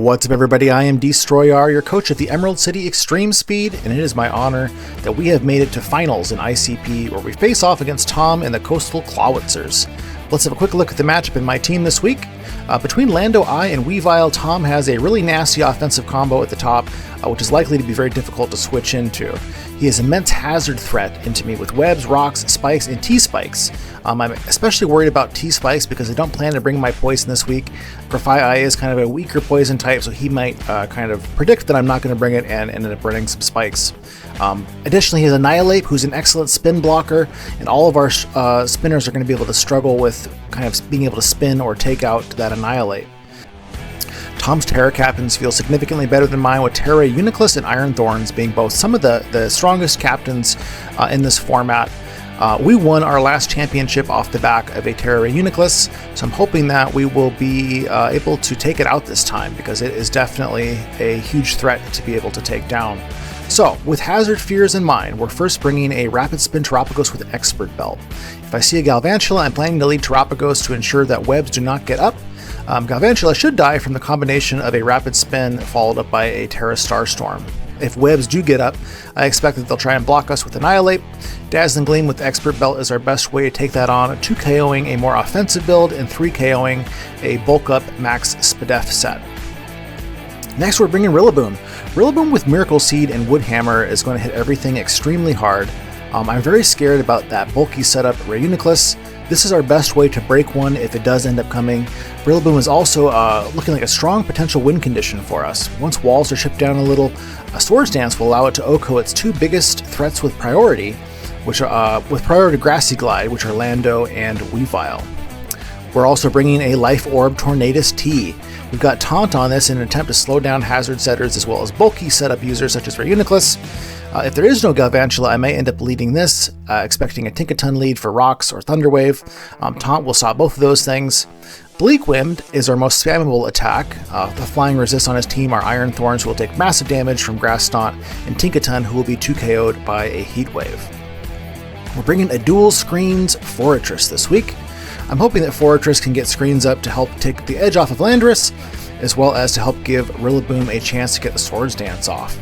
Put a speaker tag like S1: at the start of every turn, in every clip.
S1: What's up, everybody? I am Destroyar, your coach at the Emerald City Extreme Speed, and it is my honor that we have made it to Finals in ICP, where we face off against Tom and the Coastal Clawitzers. Let's have a quick look at the matchup in my team this week. Between Lando, I, and Weavile, Tom has a really nasty offensive combo at the top, which is likely to be very difficult to switch into. He has immense hazard threat into me with webs, rocks, spikes, and T-spikes. I'm especially worried about T-spikes because I don't plan to bring my poison this week. Grafai is kind of a weaker poison type, so he might kind of predict that I'm not going to bring it and end up running some spikes. Additionally, he has Annihilate, who's an excellent spin blocker, and all of our spinners are going to be able to struggle with kind of being able to spin or take out that Annihilate. Tom's Tera captains feel significantly better than mine, with Tera, Uniclus, and Iron Thorns being both some of the strongest captains in this format. We won our last championship off the back of a Tera Uniclus, so I'm hoping that we will be able to take it out this time, because it is definitely a huge threat to be able to take down. So, with hazard fears in mind, we're first bringing a Rapid Spin Terapagos with Expert Belt. If I see a Galvantula, I'm planning to lead Terapagos to ensure that webs do not get up. Galvantula should die from the combination of a Rapid Spin followed up by a Tera Starstorm. If webs do get up, I expect that they'll try and block us with Annihilate. Dazzling Gleam with Expert Belt is our best way to take that on, 2 KOing a more offensive build and 3 KOing a bulk up max Spadef set. Next, we're bringing Rillaboom. Rillaboom with Miracle Seed and Woodhammer is going to hit everything extremely hard. I'm very scared about that bulky setup Reuniclus. This is our best way to break one if it does end up coming. Rillaboom is also looking like a strong potential win condition for us. Once walls are chipped down a little, a Swords Dance will allow it to OHKO its 2 biggest threats with priority, which are with priority Grassy Glide, which are Lando and Weavile. We're also bringing a Life Orb Tornadus T. We've got Taunt on this in an attempt to slow down hazard setters as well as bulky setup users such as Reuniclus. If there is no Galvantula, I may end up leading this, expecting a Tinkaton lead for Rocks or Thunderwave. Taunt will stop both of those things. Bleak Wind is our most spammable attack. The flying resists on his team are Iron Thorns, who will take massive damage from Grass Stomp, and Tinkaton, who will be 2 KO'd by a Heat Wave. We're bringing a dual screens Forretress this week. I'm hoping that Forretress can get screens up to help take the edge off of Landorus, as well as to help give Rillaboom a chance to get the Swords Dance off.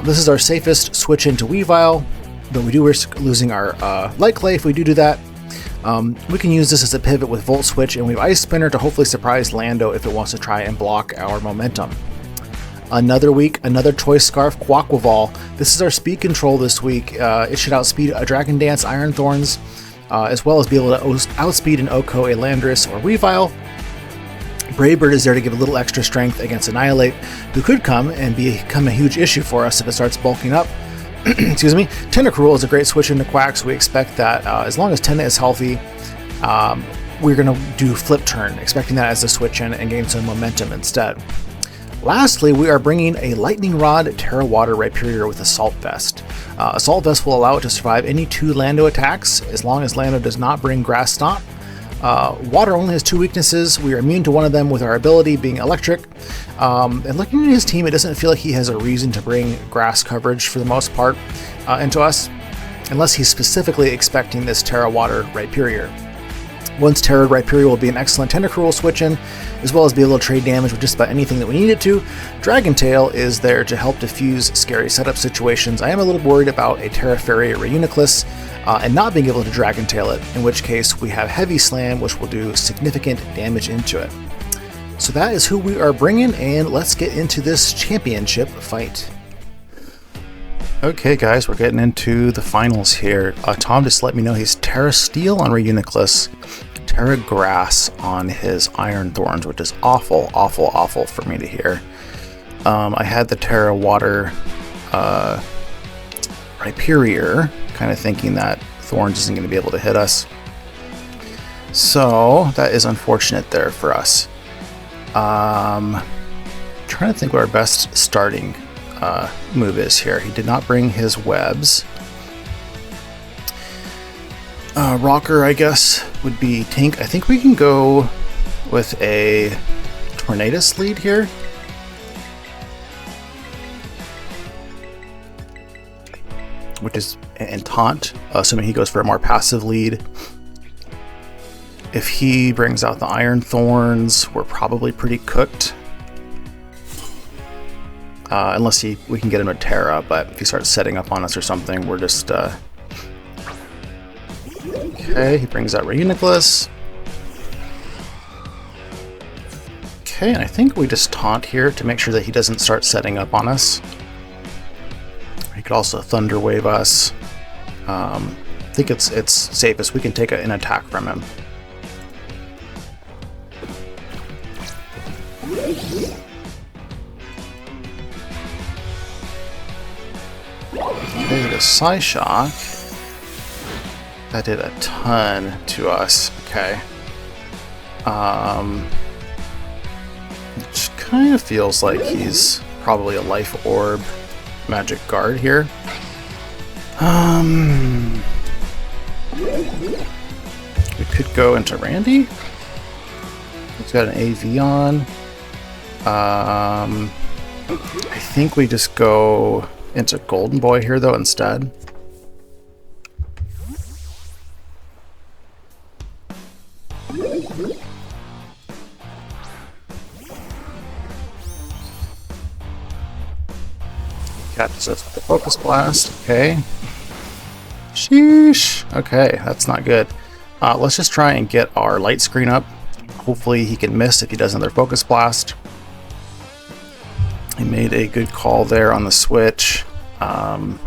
S1: This is our safest switch into Weavile, though we do risk losing our Light Clay if we do that. We can use this as a pivot with Volt Switch, and we have Ice Spinner to hopefully surprise Lando if it wants to try and block our momentum. Another week, another Choice Scarf Quaquaval. This is our speed control this week. It should outspeed a Dragon Dance Iron Thorns, as well as be able to outspeed and OHKO a Landorus or Weavile. Bravebird is there to give a little extra strength against Annihilate, who could come and become a huge issue for us if it starts bulking up. Excuse me. Tentacruel is a great switch into Quack, so we expect that as long as Tenna is healthy, we're going to do Flip Turn, expecting that as a switch in and gain some momentum instead. Lastly, we are bringing a Lightning Rod Tera Water Rhyperior with Assault Vest. Assault Vest will allow it to survive any 2 Lando attacks, as long as Lando does not bring Grass Stomp. Water only has 2 weaknesses. We are immune to one of them with our ability being Electric. And looking at his team, it doesn't feel like he has a reason to bring grass coverage for the most part into us, unless he's specifically expecting this Tera Water Rhyperior. Once Tera Rhyperior will be an excellent Tentacruel switch-in, as well as be able to trade damage with just about anything that we need it to. Dragon Tail is there to help diffuse scary setup situations. I am a little worried about a Tera Fairy Reuniclus and not being able to Dragon Tail it, in which case we have Heavy Slam, which will do significant damage into it. So that is who we are bringing, and let's get into this championship fight. Okay guys, we're getting into the finals here. Tom just let me know he's Tera Steel on Reuniclus, Tera Grass on his Iron Thorns, which is awful, awful, awful for me to hear. I had the Tera Water Rhyperior, kind of thinking that Thorns isn't going to be able to hit us. So that is unfortunate there for us. Trying to think what our best starting move is here. He did not bring his webs. Rocker, I guess, would be Tink. I think we can go with a Tornadus lead here. Which is, and Taunt, assuming he goes for a more passive lead. If he brings out the Iron Thorns, we're probably pretty cooked. unless we can get him to Tera, but if he starts setting up on us or something, we're just... Okay, he brings out Reuniclus. Okay, and I think we just taunt here to make sure that he doesn't start setting up on us. He could also Thunder Wave us. I think it's safest. We can take an attack from him. Okay, the Psyshock. That did a ton to us. Okay. Which kind of feels like he's probably a Life Orb Magic Guard here. We could go into Randy. He's got an AV on. I think we just go into Golden Boy here though instead. Catches us with the Focus Blast. Okay. Sheesh. Okay, that's not good. Let's just try and get our light screen up. Hopefully he can miss if he does another Focus Blast. He made a good call there on the switch. A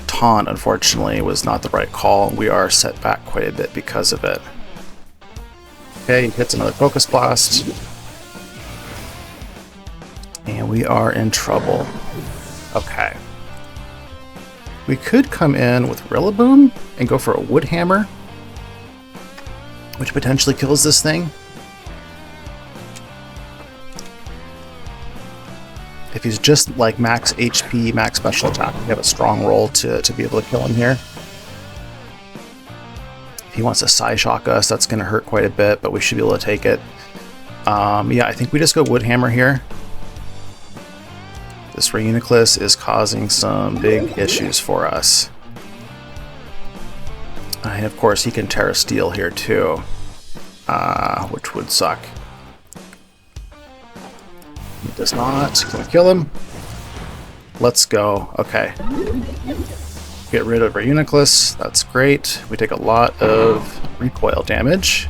S1: taunt, unfortunately, was not the right call. We are set back quite a bit because of it. Okay, he hits another Focus Blast. And we are in trouble. Okay. We could come in with Rillaboom and go for a Wood Hammer, which potentially kills this thing. If he's just like max HP, max special attack, we have a strong roll to be able to kill him here. If he wants to Psyshock us, that's going to hurt quite a bit, but we should be able to take it. Yeah, I think we just go Wood Hammer here. This Reuniclus is causing some big issues for us. And of course he can Tera Steel here too, which would suck. He does not. Can we kill him? Let's go. Okay. Get rid of Reuniclus. That's great. We take a lot of recoil damage.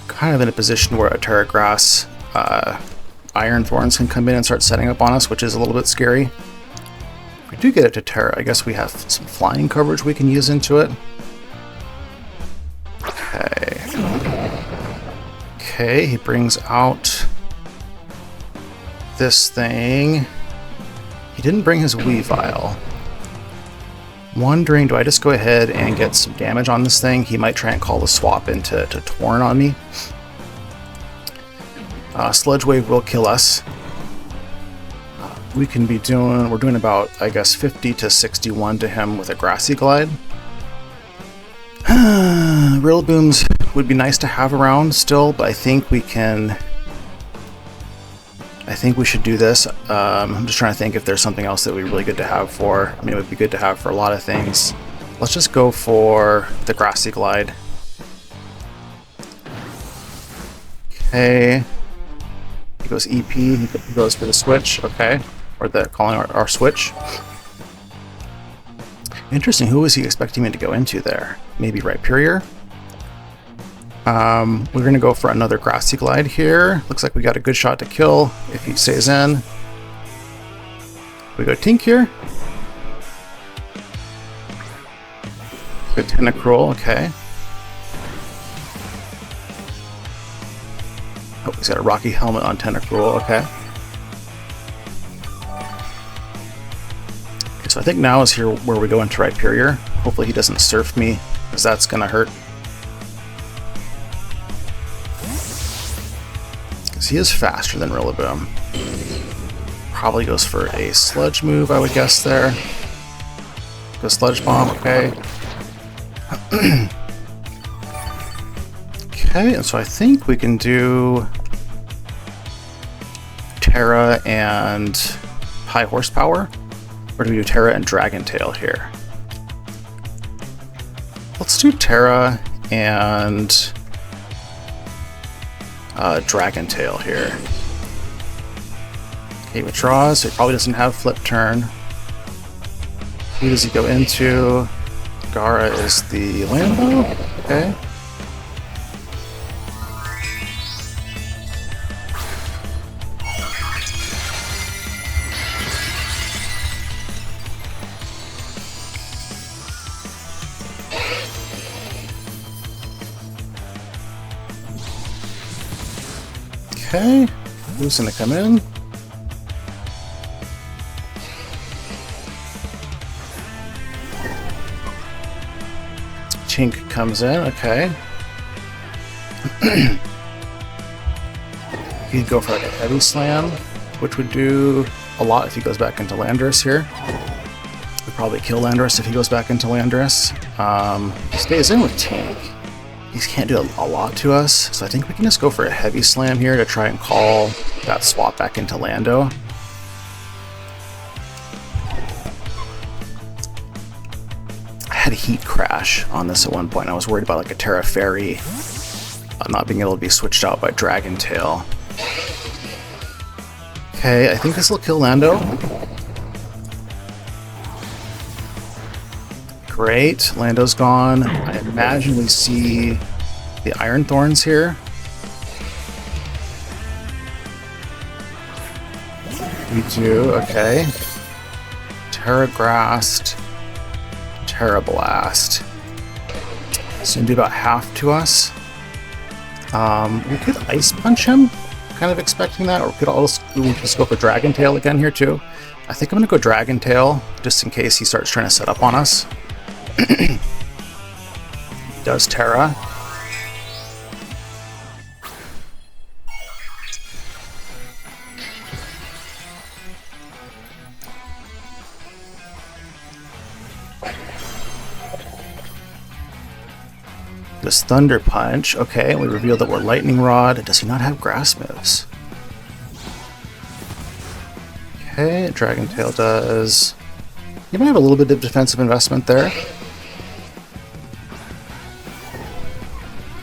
S1: Kind of in a position where a Tera Grass Iron Thorns can come in and start setting up on us, which is a little bit scary. If we do get it to Tera, I guess we have some flying coverage we can use into it. Okay. Okay, he brings out this thing. He didn't bring his Weavile. Wondering, do I just go ahead and get some damage on this thing? He might try and call the swap into Torn on me. Sludge Wave will kill us. We can be doing, we're doing about, I guess, 50 to 61 to him with a Grassy Glide. Rillabooms would be nice to have around still, but I think we can... I think we should do this. I'm just trying to think if there's something else that would be really good to have for... I mean, it would be good to have for a lot of things. Let's just go for the Grassy Glide. Okay. He goes EP, he goes for the switch, okay. Or the calling our switch. Interesting, who was he expecting me to go into there? Maybe Rhyperior? We're going to go for another Grassy Glide here. Looks like we got a good shot to kill if he stays in. We go Tink here. Good Tentacruel, okay. Oh, he's got a Rocky Helmet on Tentacruel, okay. Okay, so I think now is here where we go into Rhyperior. Hopefully he doesn't surf me, because that's going to hurt. Because he is faster than Rillaboom. Probably goes for a Sludge move, I would guess there. Go Sludge Bomb, okay. Okay, and so I think we can do Tera and High Horsepower, or do we do Tera and Dragon Tail here? Let's do Tera and Dragon Tail here. He withdraws, so he probably doesn't have flip turn. Who does he go into? Gara is the Lambo. Okay. Okay, who's gonna come in? Tink comes in, okay. He'd go for like a heavy slam, which would do a lot if he goes back into Landorus here. Would probably kill Landorus if he goes back into Landorus. He stays in with Tink. He can't do a lot to us, so I think we can just go for a heavy slam here to try and call that swap back into Lando. I had a heat crash on this at one point. I was worried about like a Tera Fairy not being able to be switched out by Dragon Tail. Okay, I think this will kill Lando. Great, Lando's gone. I imagine we see the Iron Thorns here. We do, okay. Terra Grassed, Terra Blast. So do about half to us. We could Ice Punch him, kind of expecting that, or we could also just go for Dragon Tail again here too. I think I'm gonna go Dragon Tail, just in case he starts trying to set up on us. He does Tera. This Thunder Punch. Okay, we reveal that we're Lightning Rod. Does he not have grass moves? Okay, Dragon Tail does. He might have a little bit of defensive investment there.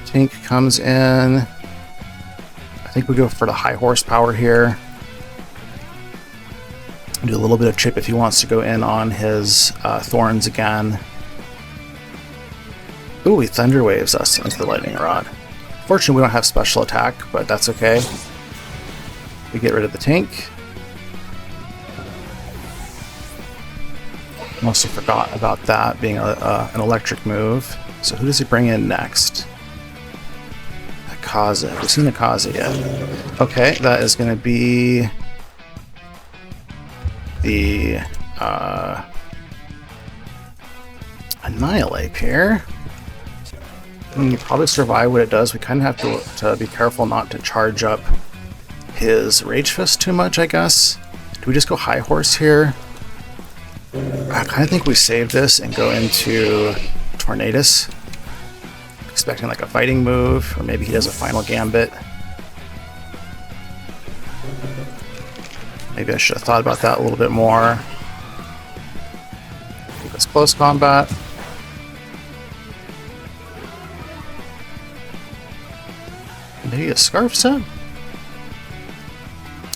S1: Tink comes in. I think we go for the high horsepower here. Do a little bit of chip if he wants to go in on his Thorns again. Ooh, he Thunder Waves us into the Lightning Rod. Fortunately, we don't have special attack, but that's okay. We get rid of the Tink. Mostly forgot about that being an electric move. So who does he bring in next? Akaza. Have we seen Akaza yet? Okay, that is going to be the Annihilate here. You probably survive what it does. We kind of have to be careful not to charge up his Rage Fist too much, I guess. Do we just go High Horse here? I kind of think we save this and go into Tornadus. Expecting like a fighting move, or maybe he does a final Gambit. Maybe I should have thought about that a little bit more. It's close combat. Maybe a Scarf set?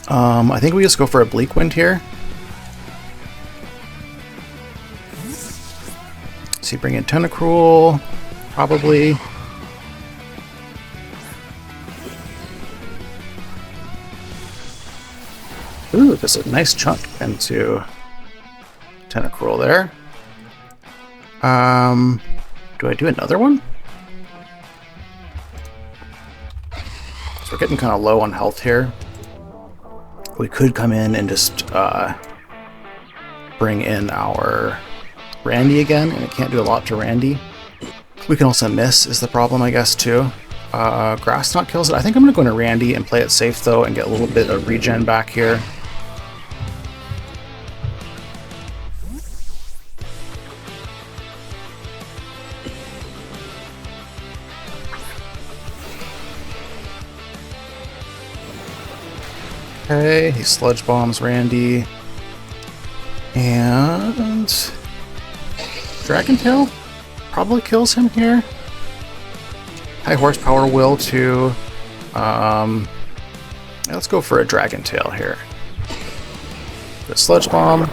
S1: I think we just go for a Bleak Wind here. So you bring in Tentacruel, probably. Ooh, there's a nice chunk into Tentacruel there. Do I do another one? So we're getting kind of low on health here. We could come in and just bring in our Randy again, and it can't do a lot to Randy. We can also miss, is the problem, I guess, too. Grass Knot kills it. I think I'm going to go into Randy and play it safe, though, and get a little bit of regen back here. Okay, he Sludge Bombs Randy. And Dragon Tail probably kills him here. High Horsepower will too. Let's go for a Dragon Tail here. The Sludge Bomb.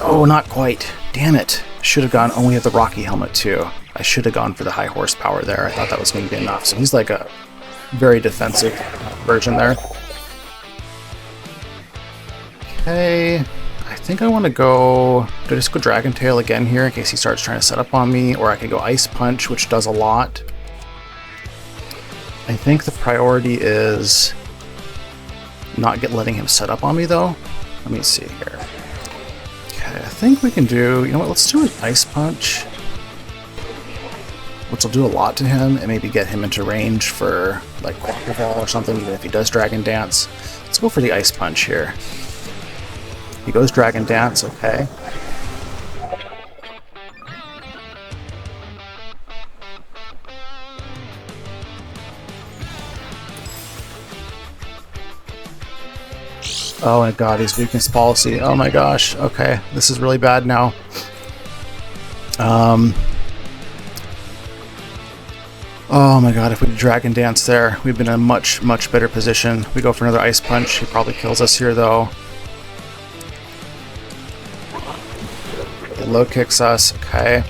S1: Oh, not quite. Damn it. Should have gone. Oh, we have the Rocky Helmet too. I should have gone for the high horsepower there. I thought that was going to be enough. So he's like a very defensive version there. Okay. I think I want to go... Do I just go Dragon Tail again here in case he starts trying to set up on me? Or I could go Ice Punch, which does a lot. I think the priority is not letting him set up on me though. Let me see here. Okay, I think we can do... You know what? Let's do an Ice Punch. Which will do a lot to him and maybe get him into range for like Aqua Ball or something, even if he does Dragon Dance. Let's go for the Ice Punch here. He goes Dragon Dance, okay. Oh my god, his weakness policy. Oh my gosh, okay. This is really bad now. Oh my god, if we Dragon Dance there, we've been in a much, much better position. We go for another Ice Punch. He probably kills us here though. He low kicks us, okay.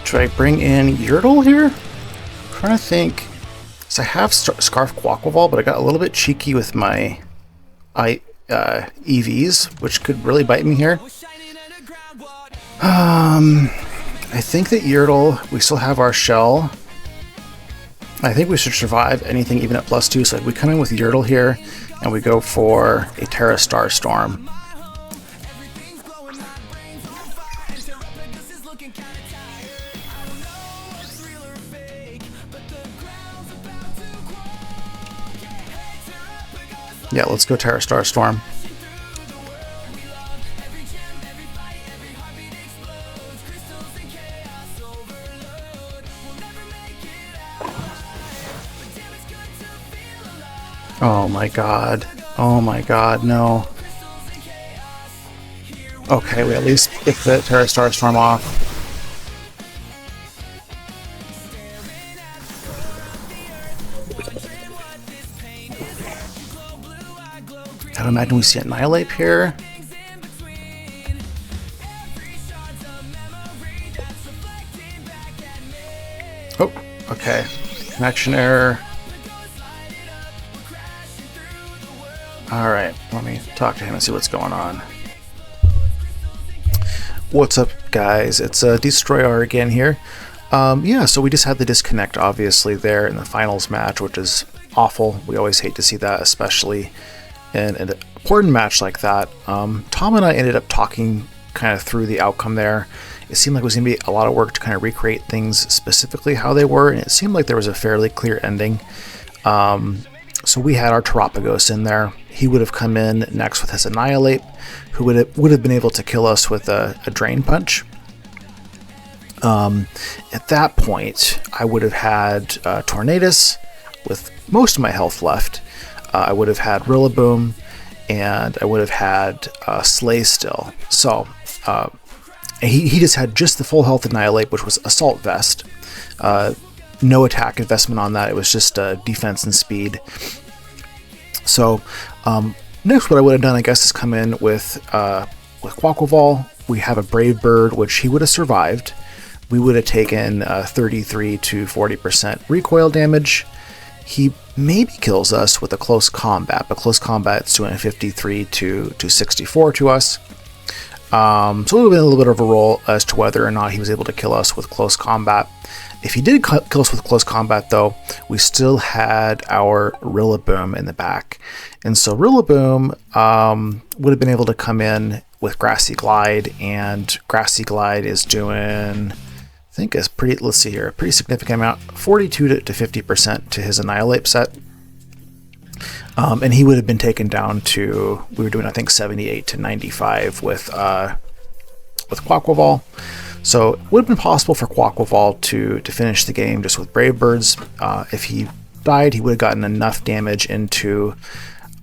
S1: Should I bring in Yurtle here? I'm trying to think. So I have Scarf Aqua Ball, but I got a little bit cheeky with my EVs, which could really bite me here. I think that Yurtle, we still have our shell. I think we should survive anything even at +2, so we come in with Yurtle here, and we go for a Tera Star Storm. Yeah, let's go Tera Star Storm. Oh my god. Oh my god, no. Okay, we at least get the Tera Star Storm off. Gotta imagine we see Annihilate here. Oh, okay. Connection error. Alright, let me talk to him and see what's going on. What's up, guys? It's Destroyer again here. Yeah, so we just had the disconnect, obviously, there in the finals match, which is awful. We always hate to see that, especially in an important match like that. Tom and I ended up talking kind of through the outcome there. It seemed like it was going to be a lot of work to kind of recreate things specifically how they were, and it seemed like there was a fairly clear ending. So we had our Terapagos in there. He would have come in next with his Annihilate, who would have been able to kill us with a Drain Punch. At that point, I would have had Tornadus with most of my health left. I would have had Rillaboom, and I would have had Slay still. So he just had just the full health Annihilate, which was Assault Vest. No attack investment on that. It was just defense and speed. So next, what I would have done, I guess, is come in with Quaquaval. We have a Brave Bird, which he would have survived. We would have taken 33 to 40% recoil damage. He maybe kills us with a close combat, but close combat is doing 53 to 64 to us. So it would have been a little bit of a roll as to whether or not he was able to kill us with close combat. If he did kill us with close combat, though, we still had our Rillaboom in the back. And so Rillaboom would have been able to come in with Grassy Glide, and Grassy Glide is doing, I think, is pretty, let's see here, a pretty significant amount, 42 to 50% to his Annihilate set. And he would have been taken down to, we were doing, I think, 78 to 95 with Quaquaval. So it would have been possible for Quaquaval to finish the game just with Brave Birds. If he died, he would have gotten enough damage into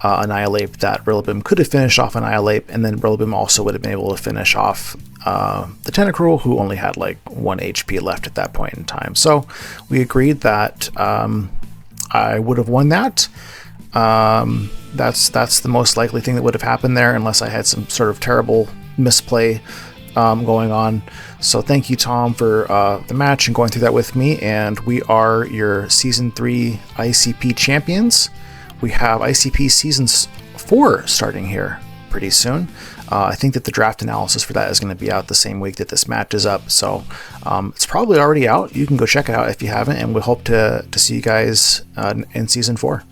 S1: Annihilate that Rillaboom could have finished off Annihilate, and then Rillaboom also would have been able to finish off the Tentacruel, who only had like 1 HP left at that point in time. So we agreed that I would have won that. That's the most likely thing that would have happened there, unless I had some sort of terrible misplay going on. So thank you, Tom, for the match and going through that with me. And we are your Season 3 ICP champions. We have ICP Season 4 starting here pretty soon. I think that the draft analysis for that is going to be out the same week that this match is up. So it's probably already out. You can go check it out if you haven't. And we hope to see you guys in Season 4.